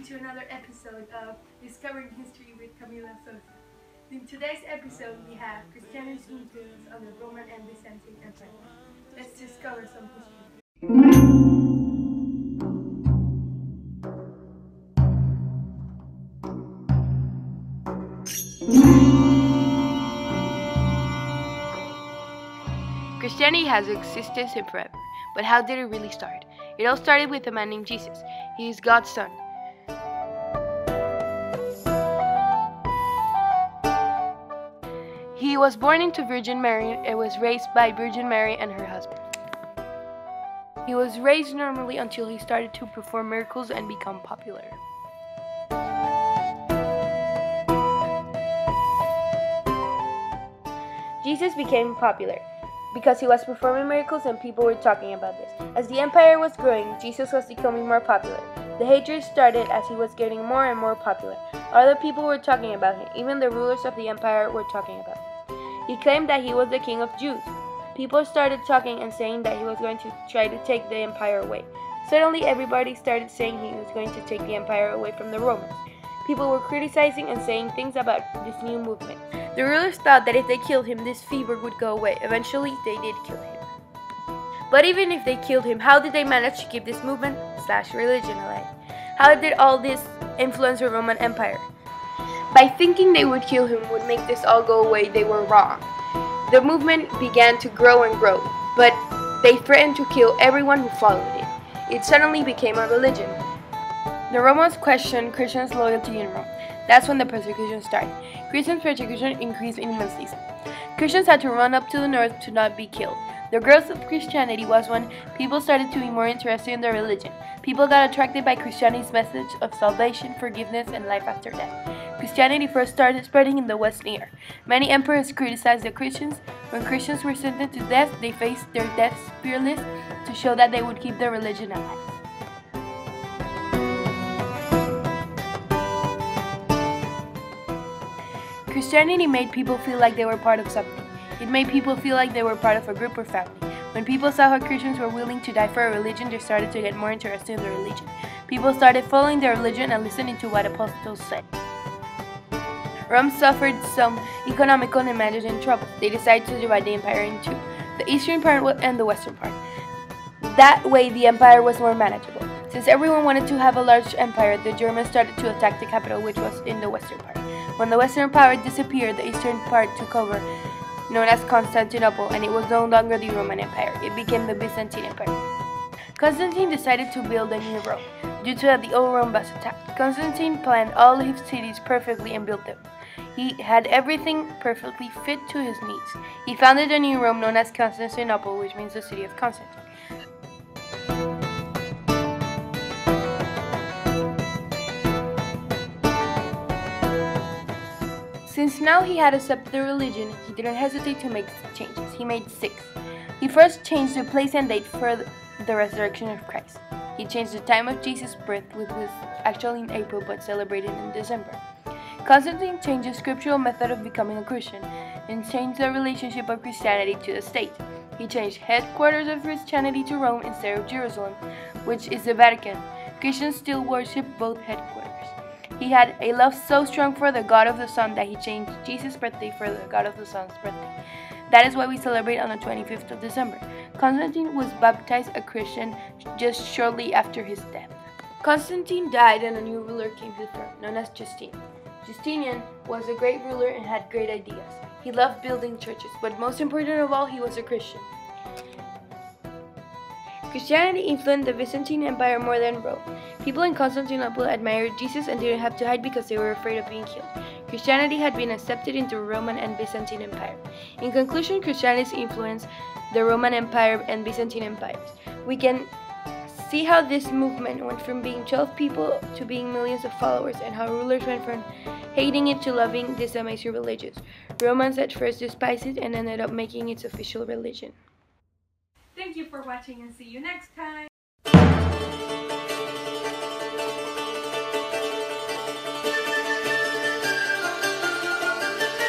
to another episode of Discovering History with Camila Sosa. In today's episode, we have Christianity's influence on the Roman and Byzantine Empire. Let's discover some history. Christianity has existed since forever, but how did it really start? It all started with a man named Jesus. He is God's son. He was born into Virgin Mary and was raised by Virgin Mary and her husband. He was raised normally until he started to perform miracles and become popular. Jesus became popular because he was performing miracles and people were talking about this. As the empire was growing, Jesus was becoming more popular. The hatred started as he was getting more and more popular. Other people were talking about him. Even the rulers of the empire were talking about him. He claimed that he was the king of Jews. People started talking and saying that he was going to try to take the empire away. Suddenly, everybody started saying he was going to take the empire away from the Romans. People were criticizing and saying things about this new movement. The rulers thought that if they killed him, this fever would go away. Eventually, they did kill him. But even if they killed him, how did they manage to keep this movement/religion alive? How did all this influence the Roman Empire? By thinking they would kill him would make this all go away, they were wrong. The movement began to grow and grow, but they threatened to kill everyone who followed it. It suddenly became a religion. The Romans questioned Christians' loyalty in Rome. That's when the persecution started. Christians' persecution increased immensely. Christians had to run up to the north to not be killed. The growth of Christianity was when people started to be more interested in their religion. People got attracted by Christianity's message of salvation, forgiveness, and life after death. Christianity first started spreading in the Western era. Many emperors criticized the Christians. When Christians were sentenced to death, they faced their death fearless to show that they would keep their religion alive. Christianity made people feel like they were part of something. It made people feel like they were part of a group or family. When people saw how Christians were willing to die for a religion, they started to get more interested in the religion. People started following their religion and listening to what apostles said. Rome suffered some economical and management troubles. They decided to divide the empire in two, the eastern part and the western part. That way the empire was more manageable. Since everyone wanted to have a large empire, the Germans started to attack the capital, which was in the western part. When the western power disappeared, the eastern part took over, known as Constantinople, and it was no longer the Roman Empire. It became the Byzantine Empire. Constantine decided to build a new Rome. Due to that, the old Rome was attacked. Constantine planned all his cities perfectly and built them. He had everything perfectly fit to his needs. He founded a new Rome known as Constantinople, which means the city of Constantine. Since now he had accepted the religion, he didn't hesitate to make changes. He made 6. He first changed the place and date for the resurrection of Christ. He changed the time of Jesus' birth, which was actually in April but celebrated in December. Constantine changed the scriptural method of becoming a Christian and changed the relationship of Christianity to the state. He changed headquarters of Christianity to Rome instead of Jerusalem, which is the Vatican. Christians still worship both headquarters. He had a love so strong for the God of the Sun that he changed Jesus' birthday for the God of the Sun's birthday. That is why we celebrate on the 25th of December. Constantine was baptized a Christian just shortly after his death. Constantine died and a new ruler came to the throne, known as Justinian. Justinian was a great ruler and had great ideas. He loved building churches, but most important of all, he was a Christian. Christianity influenced the Byzantine Empire more than Rome. People in Constantinople admired Jesus and didn't have to hide because they were afraid of being killed. Christianity had been accepted into Roman and Byzantine Empire. In conclusion, Christianity's influenced the Roman Empire and Byzantine empires. We can see how this movement went from being 12 people to being millions of followers, and how rulers went from hating it to loving this amazing religion. Romans at first despised it and ended up making its official religion. Thank you for watching and see you next time!